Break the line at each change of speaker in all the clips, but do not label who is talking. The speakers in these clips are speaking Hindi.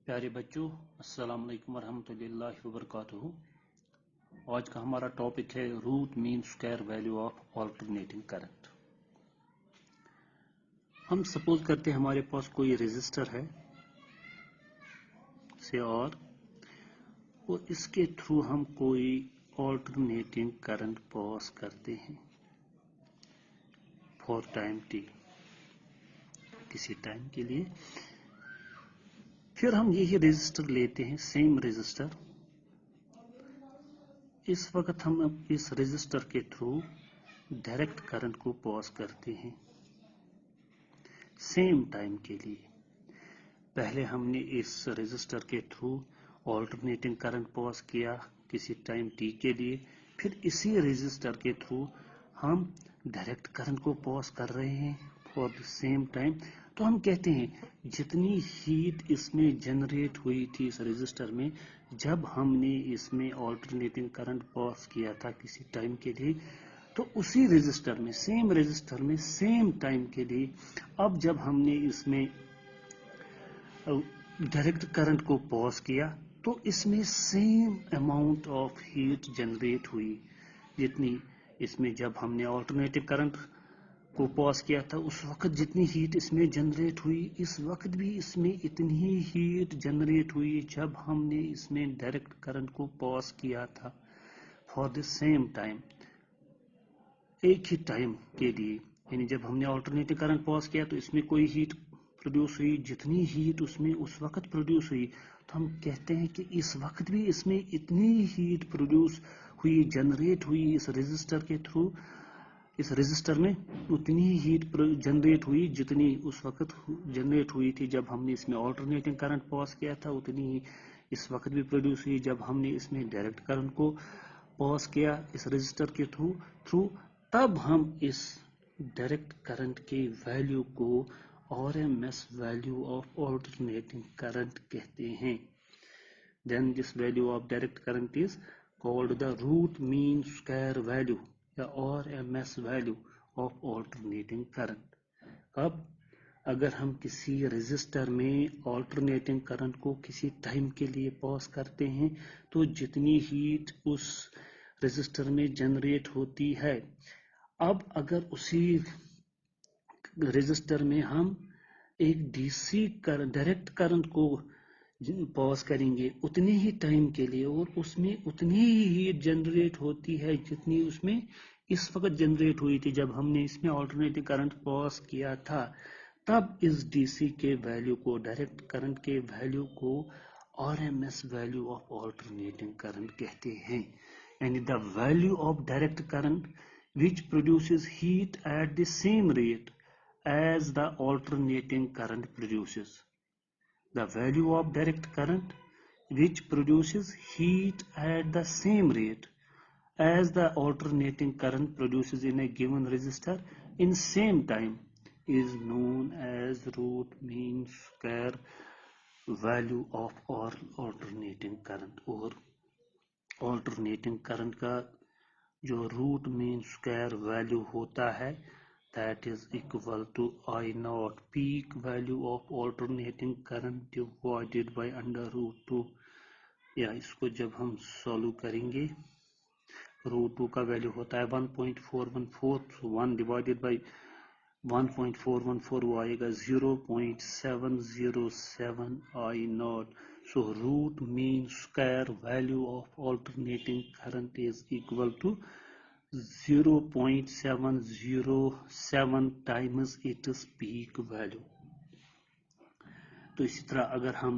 प्यारे बच्चों, अस्सलाम वालेकुम वरहमतुल्लाहि वबरकातुहू। आज का हमारा टॉपिक है root mean square value of alternating current. हम सपोज करते हैं हमारे पास कोई रेजिस्टर है से और इसके थ्रू हम कोई ऑल्टरनेटिंग करंट पास करते हैं फॉर टाइम टी, किसी टाइम के लिए। फिर हम यही रेजिस्टर लेते हैं, सेम रेजिस्टर। इस वक्त हम इस रेजिस्टर के थ्रू डायरेक्ट करंट को पास करते हैं सेम टाइम के लिए। पहले हमने इस रेजिस्टर के थ्रू ऑल्टरनेटिंग करंट पास किया किसी टाइम टी के लिए, फिर इसी रेजिस्टर के थ्रू हम डायरेक्ट करंट को पास कर रहे हैं फॉर द सेम टाइम। तो हम कहते हैं जितनी हीट इसमें जनरेट हुई थी इस रेजिस्टर में जब हमने इसमें ऑल्टरनेटिंग करंट पास किया था किसी टाइम के लिए, तो उसी रेजिस्टर में, सेम रेजिस्टर में, सेम टाइम के लिए अब जब हमने इसमें डायरेक्ट करंट को पास किया तो इसमें same amount of heat generate हुई जितनी इसमें जब हमने ऑल्टरनेटिव करंट को पास किया था उस वक्त जितनी हीट इसमें जनरेट हुई, इस वक्त भी इसमें इतनी ही हीट जनरेट हुई जब हमने इसमें डायरेक्ट करंट को पास किया था फॉर द सेम टाइम, एक ही टाइम के लिए। यानी जब हमने ऑल्टरनेटिव करंट पास किया तो इसमें कोई हीट प्रोड्यूस हुई, जितनी हीट उसमें उस वक्त प्रोड्यूस हुई, तो हम कहते हैं कि इस वक्त भी इसमें इतनी हीट प्रोड्यूस हुई, जनरेट हुई इस रेजिस्टर के थ्रू, इस रेजिस्टर में उतनी हीट जनरेट हुई जितनी उस वक्त जनरेट हुई थी जब हमने इसमें ऑल्टरनेटिंग करंट पास किया था, उतनी ही इस वक्त भी प्रोड्यूस हुई जब हमने इसमें डायरेक्ट करंट को पास किया इस रेजिस्टर के थ्रू। तब हम इस डायरेक्ट करंट की वैल्यू को RMS value of alternating current कहते हैं। Then this value of direct current is called the root mean square value या RMS value of alternating current. अब अगर हम किसी रेजिस्टर में ऑल्टरनेटिंग करंट को किसी टाइम के लिए पास करते हैं तो जितनी हीट उस रेजिस्टर में जनरेट होती है, अब अगर उसी रेजिस्टर में हम एक DC डायरेक्ट करंट को पास करेंगे उतने ही टाइम के लिए और उसमें उतनी ही हीट जनरेट होती है जितनी उसमें इस वक्त जनरेट हुई थी जब हमने इसमें ऑल्टरनेटिव करंट पास किया था, तब इस DC के वैल्यू को, डायरेक्ट करंट के वैल्यू को RMS value of alternating current कहते हैं। यानी the value of direct current which produces heat at the same rate as the alternating current produces. The value of direct current which produces heat at the same rate as the alternating current produces in a given resistor in same time is known as root mean square value of alternating current। और alternating current का जो रूट मीन स्क्वायर वैल्यू होता है that is equal to I naught peak value of alternating current divided by under root 2। या इसको जब हम सॉल्व करेंगे, रूट 2 का वैल्यू होता है 1.414, 1 डिवाइडेड बाई 1.414 वो आएगा 0.707 I naught। So root mean square value of alternating current is equal to 0.707 times its peak value। तो इसी तरह अगर हम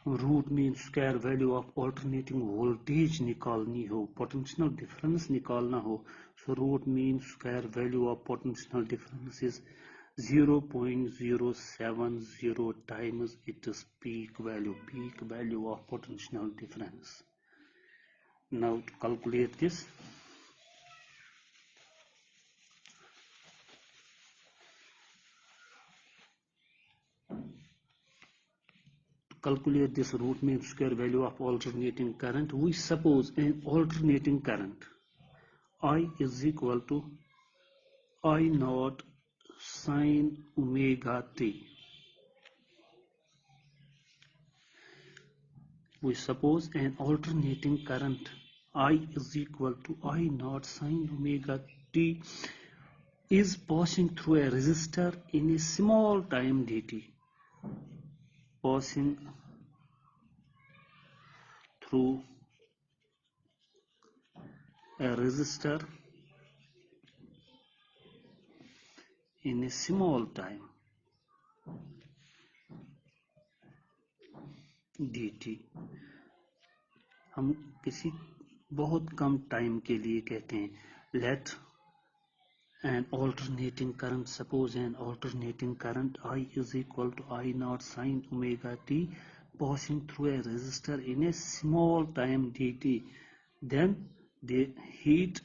root mean square value of alternating voltage निकालनी हो, पोटेंशियल डिफरेंस निकालना हो, so root mean square value of potential difference is 0.070 times its peak value of potential difference। Now to calculate this, calculate this root mean square value of alternating current, we suppose an alternating current I is equal to I naught sin omega t। we suppose an alternating current I is equal to I naught sine omega t is passing through a resistor in a small time dt. Passing through a resistor in a small time dt. हम किसी बहुत कम टाइम के लिए कहते हैं. Let an alternating current, suppose an alternating current I is equal to I naught sine omega t passing through a resistor in a small time dt. Then the heat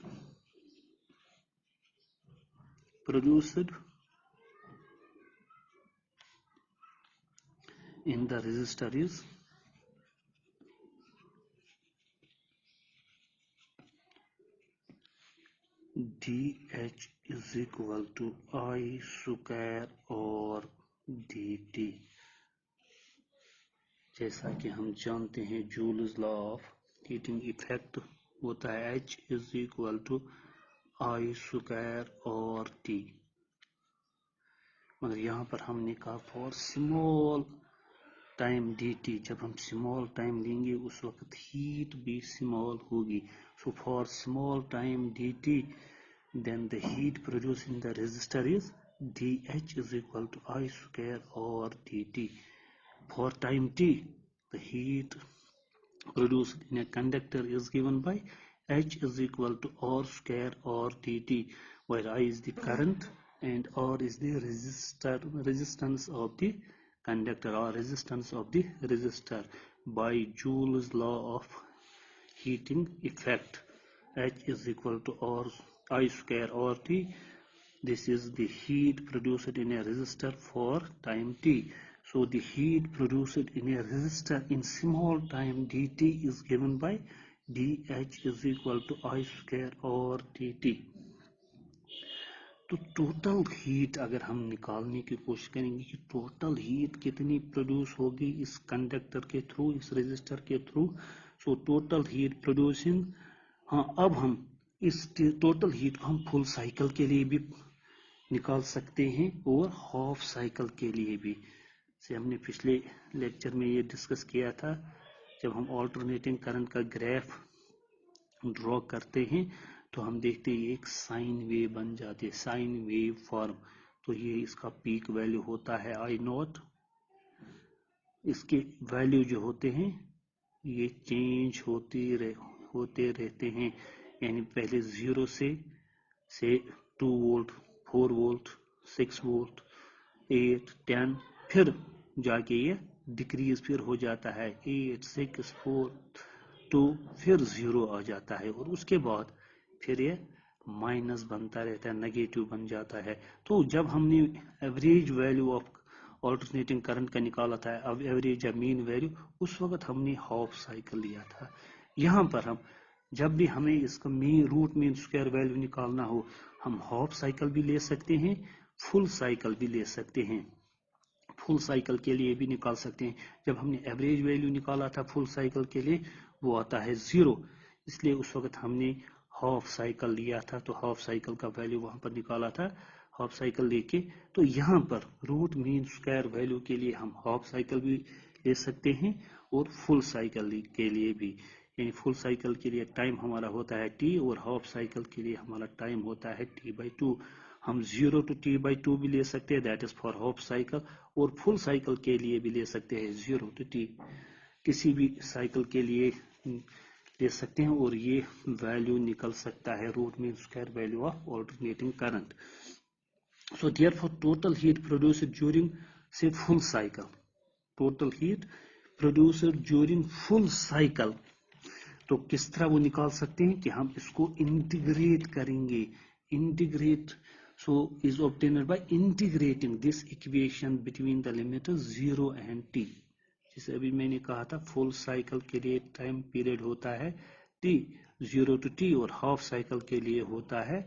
produced in the resistor is dH is equal to I square और dt. जैसा कि हम जानते हैं joules law of heating effect होता है H is equal to I square और T. मगर यहाँ पर हमने कहा फॉर स्मॉल टाइम dt. जब हम स्मॉल टाइम लेंगे उस वक्त हीट भी स्मॉल होगी. So for small time dt, then the heat produced in the resistor is dH is equal to I square or dt. For time t, the heat produced in a conductor is given by H is equal to R square or dt, where I is the current and R is the resistance of the conductor or resistance of the resistor. By Joule's law of heating effect, H is equal to R I square or T. This is the heat produced in a resistor for time t. So the heat produced in a resistor in small time dt is given by dH is equal to I square or dt. तो टोटल हीट अगर हम निकालने की कोशिश करेंगे कि टोटल हीट कितनी प्रोड्यूस होगी इस कंडक्टर के थ्रू, इस रेजिस्टर के through. So total heat producing. हाँ, अब हम इस टोटल हीट को हम फुल साइकिल के लिए भी निकाल सकते हैं और हाफ साइकिल के लिए भी. से हमने पिछले लेक्चर में ये डिस्कस किया था. जब हम ऑल्टरनेटिंग करंट का ग्राफ ड्रॉ करते हैं तो हम देखते हैं एक साइन वेव बन जाती है, साइन वेव फॉर्म. तो ये इसका पीक वैल्यू होता है आई नॉट. इसके वैल्यू जो होते हैं ये चेंज होते रहते हैं. यानी पहले 0 से 2 वोल्ट, 4 वोल्ट, 6 वोल्ट, 8, 10, फिर जाके ये डिक्रीज फिर हो जाता है 8, 6, 4, 2, फिर 0 आ जाता है और उसके बाद फिर ये माइनस बनता रहता है, नेगेटिव बन जाता है. तो जब हमने average value of alternating current का निकाला था, अब एवरेज या मीन वैल्यू, उस वक्त हमने हाफ साइकिल लिया था. यहाँ पर हम जब भी हमें इसका रूट मीन स्क्वायर वैल्यू निकालना हो, हम हाफ साइकिल भी ले सकते हैं, फुल साइकिल भी ले सकते हैं. फुल साइकिल के लिए भी निकाल सकते हैं. जब हमने एवरेज वैल्यू निकाला था फुल साइकिल के लिए वो आता है 0, इसलिए उस वक्त हमने हाफ साइकिल लिया था. तो हाफ साइकिल का वैल्यू वहां पर निकाला था हाफ साइकिल लेके. तो यहाँ पर रूट मीन स्क्वायर वैल्यू के लिए हम हाफ साइकिल भी ले सकते हैं और फुल साइकिल के लिए भी. यानी फुल साइकिल के लिए टाइम हमारा होता है t और हाफ साइकिल के लिए हमारा टाइम होता है t/2. हम 0 to t/2 भी ले सकते हैं, that is for half cycle. और फुल साइकिल के लिए भी ले सकते हैं 0 to t, किसी भी साइकिल के लिए ले सकते हैं और ये वैल्यू निकल सकता है root mean square value of alternating current. So therefore total heat produced during say full cycle, total heat produced during full cycle. तो किस तरह वो निकाल सकते हैं कि हम इसको इंटीग्रेट करेंगे. Integrate so is obtained by integrating this equation between the limit 0 and t. जैसे अभी मैंने कहा था फुल साइकिल के लिए टाइम पीरियड होता है t 0 to t और हाफ साइकिल के लिए होता है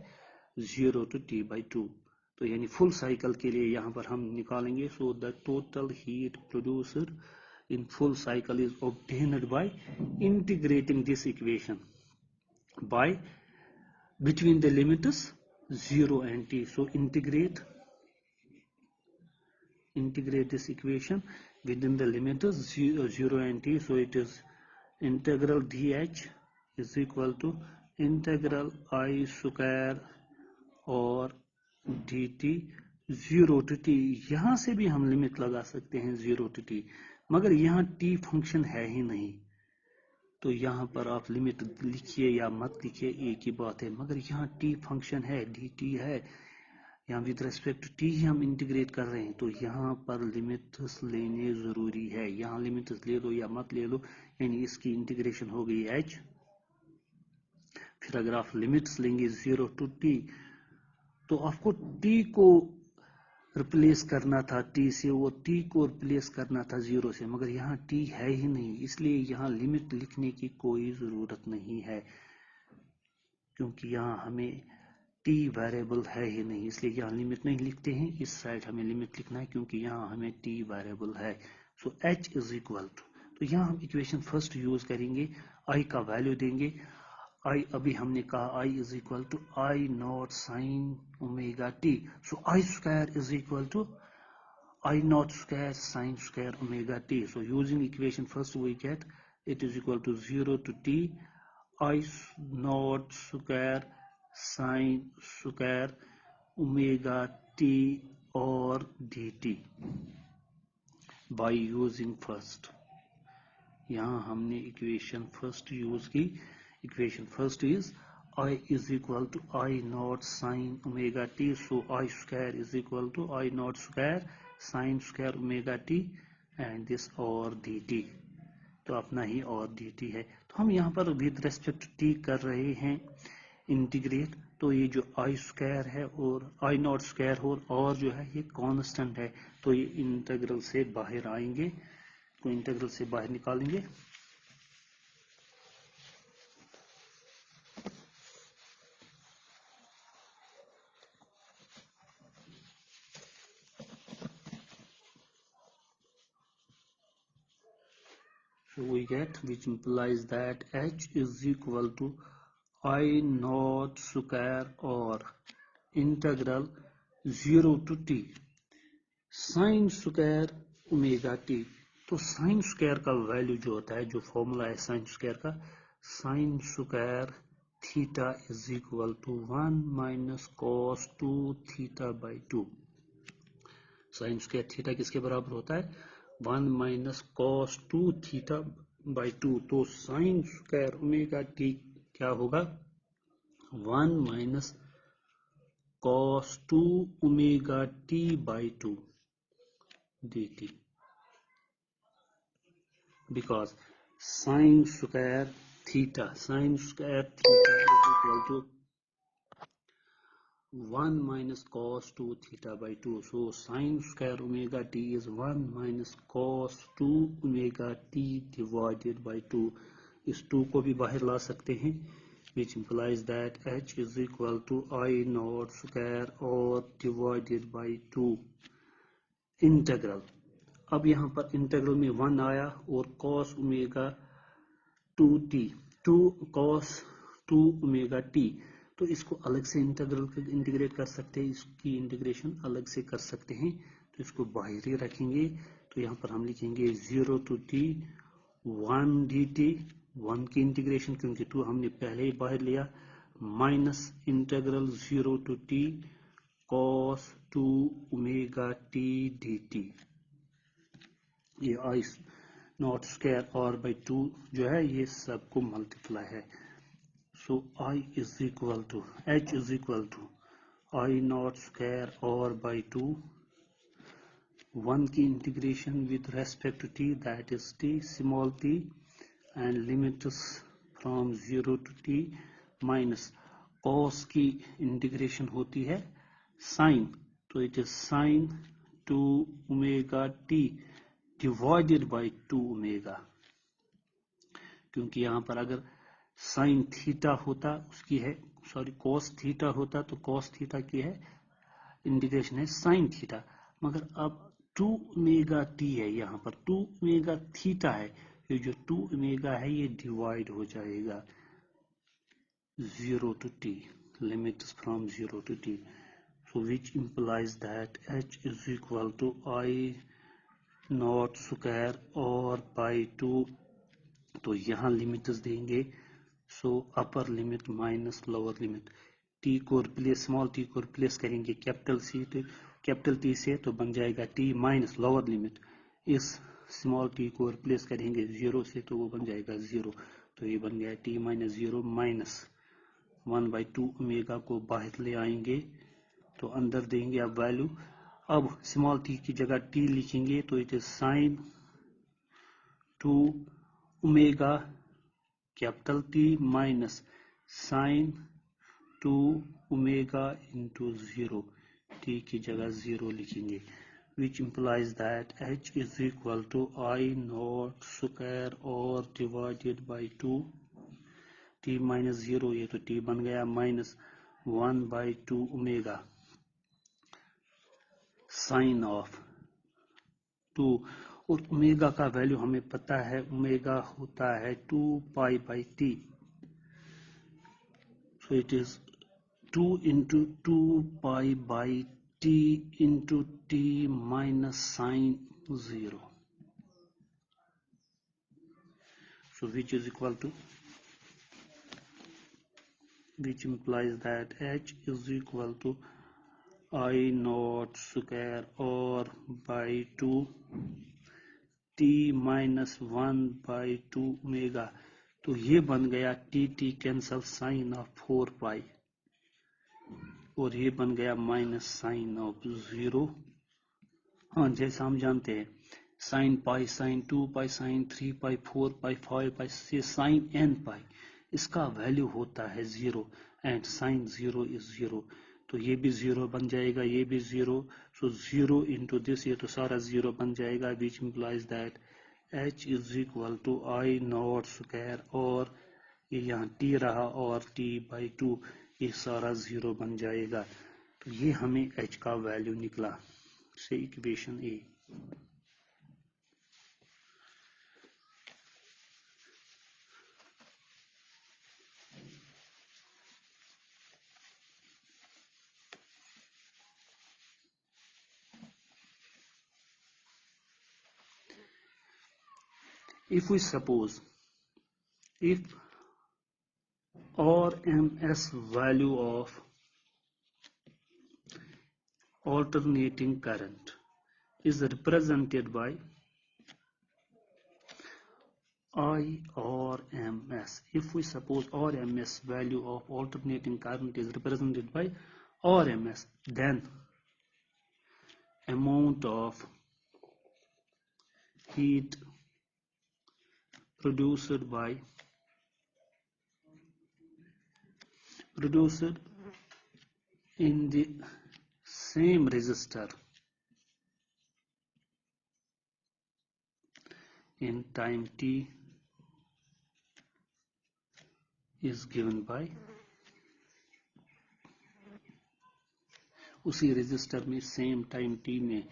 0 to t/2. तो यानी फुल साइकिल के लिए यहाँ पर हम निकालेंगे. So the total heat produced in full cycle is obtained by integrating this equation by between the limits 0 and t. So integrate this equation within the limits 0 and t. So it is integral dh is equal to integral I square और dt 0 to t. यहां से भी हम लिमिट लगा सकते हैं 0 to t, मगर यहाँ t फंक्शन है ही नहीं, तो यहाँ पर आप लिमिट लिखिए या मत लिखिए एक ही बात है, मगर यहाँ t फंक्शन है, dt है, यहाँ विद रेस्पेक्ट टू t ही हम इंटीग्रेट कर रहे हैं, तो यहाँ पर लिमिट्स लेने जरूरी है। यहाँ लिमिट्स ले लो या मत ले लो, यानी इसकी इंटीग्रेशन हो गई h। फिर अगर आप लिमिट्स लेंगे 0 to t, तो आपको t को रिप्लेस करना था, t से वो t को रिप्लेस करना था 0 से, मगर यहाँ t है ही नहीं, इसलिए यहाँ लिमिट लिखने की कोई जरूरत नहीं है, क्योंकि यहाँ हमें t वेरिएबल है ही नहीं, इसलिए यहाँ लिमिट नहीं लिखते हैं। इस साइड हमें लिमिट लिखना है क्योंकि यहाँ हमें t वेरिएबल है। So h is equal to, तो यहाँ हम इक्वेशन फर्स्ट यूज करेंगे, i का वैल्यू देंगे। I अभी हमने कहा I is equal to I not sine omega T, so I square is equal to I not square sine square omega T. So using equation first we get it is equal to 0 to t I not square sine square omega T और dt बाय यूजिंग फर्स्ट। यहाँ हमने इक्वेशन फर्स्ट यूज की। Equation first is I is equal to I naught sine omega t, so I square is equal to I naught square sine square omega t and this और dt, तो अपना ही और dt है। तो हम यहाँ पर विद रेस्पेक्ट t कर रहे हैं इंटीग्रेट, तो ये जो I स्क्वायर है और I नॉट स्क्वायर और जो है ये कांस्टेंट है, तो ये इंटीग्रल से बाहर आएंगे, तो इंटीग्रल से बाहर निकालेंगे। So we get, which implies that h is equal to I naught square or integral 0 to t sin square omega t। तो sin square का वैल्यू जो होता है, जो फॉर्मूला है sin square का, sin square theta is equal to 1 minus cos 2 theta by 2। sin square theta किसके बराबर होता है, 1 minus cos 2 थीटा by 2, तो sin स्क्वायर ओमेगा t क्या होगा, 1 minus cos 2 omega t by 2 dt, because sin square theta is equal to 1 minus cos 2 theta by 2, so sin square omega t is 1 minus cos 2 omega t divided by 2। इस 2 को भी बाहर ला सकते हैं, which implies that h is equal to I naught square और divided by 2 इंटीग्रल। अब यहाँ पर इंटीग्रल में 1 आया और cos omega 2t 2 cos 2 omega t, तो इसको अलग से इंटीग्रेट कर सकते हैं, इसकी इंटीग्रेशन अलग से कर सकते हैं, तो इसको बाहर ही रखेंगे। तो यहाँ पर हम लिखेंगे 0 to t 1 dt, 1 की इंटीग्रेशन क्योंकि 2 हमने पहले ही बाहर लिया, minus integral 0 to t cos 2 omega t dt। ये आई नॉट स्क्वायर और बाई 2 जो है ये सबको मल्टीप्लाई है। So I is equal to h is equal to I naught square और by 2 1 की integration with respect to t, that is t small t, and limits from 0 to t minus cos की इंटीग्रेशन होती है sin, तो it is sin 2 omega t divided by 2 omega, क्योंकि यहाँ पर अगर साइन थीटा होता उसकी है, सॉरी कॉस थीटा होता तो कॉस थीटा की है इंटीग्रेशन है साइन थीटा, मगर अब 2 ओमेगा टी है, यहाँ पर 2 ओमेगा थीटा है, ये जो 2 ओमेगा है ये डिवाइड हो जाएगा 0 to t, limits from 0 to t, so which implies that h is equal to I not square और बाई 2, तो यहाँ लिमिट्स देंगे, so upper limit minus lower limit, T को रिप्लेस, स्मॉल टी को रिप्लेस करेंगे कैपिटल टी से, तो बन जाएगा टी माइनस लोअर लिमिट, इस स्मॉल टी को रिप्लेस करेंगे 0 से, तो वो बन जाएगा 0, तो ये बन गया टी माइनस 0 माइनस 1/2 ओमेगा को बाहर ले आएंगे, तो अंदर देंगे अब वैल्यू, अब स्मॉल टी की जगह टी लिखेंगे, तो it is sine 2 omega capital T minus sine 2 omega into 0, T की जगह 0 लिखेंगे, which implies that h is equal to I naught square और divided by 2, t minus 0, ये तो t बन गया माइनस 1/2 ओमेगा साइन ऑफ 2, और ओमेगा का वैल्यू हमें पता है, ओमेगा होता है 2 pi by T, so it is 2 into 2 pi by T into T minus sine 0, so which is equal to, which implies that h is equal to I naught square और by 2 t माइनस 1/2 ओमेगा, तो ये बन गया टी कैंसल साइन ऑफ 4 पाई, और ये बन गया माइनस साइन ऑफ 0, हाँ जैसा हम जानते हैं साइन पाई, साइन 2 पाई, साइन 3 पाई, 4 पाई, 5 पाई से साइन n पाई, इसका वैल्यू होता है 0 एंड साइन 0 इज 0, तो ये भी 0 बन जाएगा, ये भी 0, सो 0 इंटू दिस, ये तो सारा 0 बन जाएगा, which implies that h is equal to I not square, और ये यहाँ t रहा और t बाई 2, ये सारा 0 बन जाएगा, तो ये हमें h का वैल्यू निकला, से equation A. If we suppose, if RMS value of alternating current is represented by IRMS, if we suppose RMS value of alternating current is represented by RMS, then amount of heat produced in the same resistor in time t is given by, उसी रेजिस्टर में सेम टाइम टी में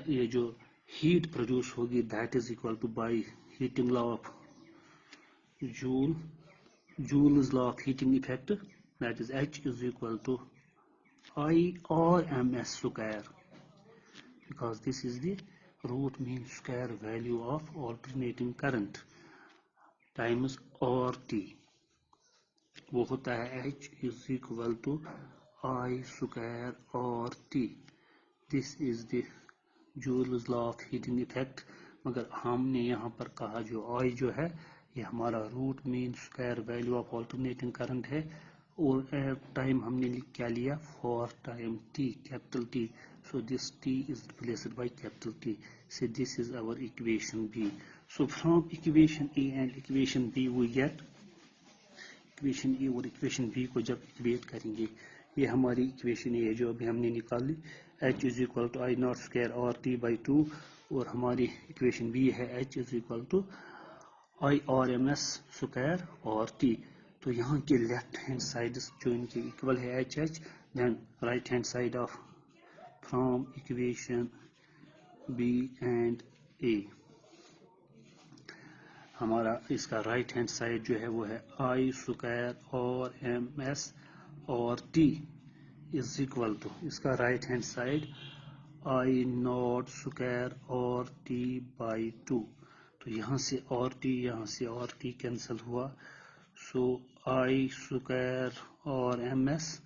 ये जो हीट प्रोड्यूस होगी, that is equal to by heating law of Joule's law of heating effect, that is H is equal to IRMS square, because this is the root mean square value of alternating current times RT, वो होता है H is equal to I square RT, this is the Joule's law of heating effect, मगर हमने यहाँ पर कहा जो I जो है ये हमारा root mean square value of alternating current है, और टाइम हमने क्या लिया, for time T capital T, so this T is replaced by capital T, so this is our equation B, so from equation A and equation B we get, equation A और इक्वेशन बी को जब इक्वेट करेंगे, ये हमारी इक्वेशन ए है जो अभी हमने निकाली, H is equal to I not square और टी बाई 2, और हमारी इक्वेशन बी है H is equal to IRMS square और टी, तो यहाँ के लेफ्ट हैंड साइड जो इनके इक्वल है H H, then right hand side of from equation B and A. हमारा इसका राइट हैंड साइड जो है वो है I square R M S R T is equal to, इसका right hand side I not square और टी बाई 2। तो यहाँ से और टी कैंसिल हुआ, so I square R M S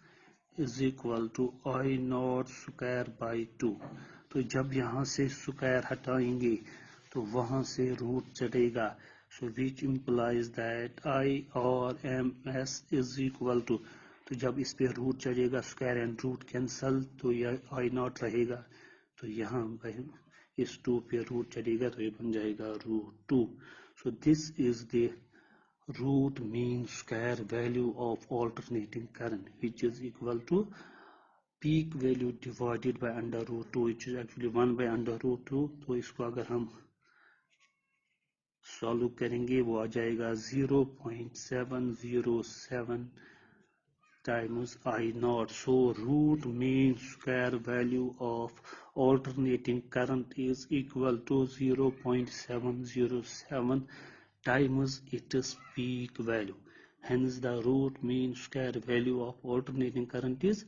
is equal to I not square by 2। तो जब यहाँ से स्क्वायर हटाएंगे तो वहां से रूट चढ़ेगा, सो विच implies that I R M S is equal to, तो जब इस पे रूट चढ़ेगा स्क्वायर एंड रूट कैंसल तो यह आई नॉट रहेगा, तो यहाँ इस 2 पे रूट चढ़ेगा तो ये बन जाएगा root 2। So this is the root mean square value of alternating current which is equal to peak value divided by under root 2 which is actually 1 by under root 2। तो इसको अगर हम सॉल्व करेंगे वो आ जाएगा 0.707 times I naught। So root mean square value of alternating current is equal to 0.707 times its peak value. Hence the root mean square value of alternating current is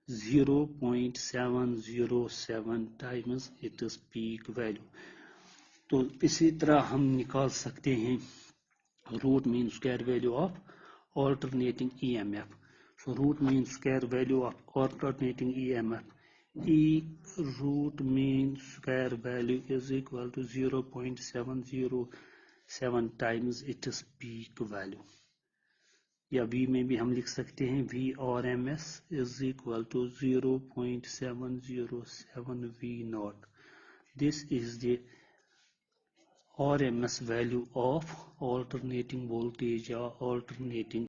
0.707 times its peak value। तो इसी तरह हम निकाल सकते हैं root mean square value of alternating EMF। So root mean square value of alternating EMF, E root mean square value is equal to 0.707 times its peak value। या V में भी हम लिख सकते हैं V और MS is equal to 0.707 V naught। This is the RMS value of alternating voltage or alternating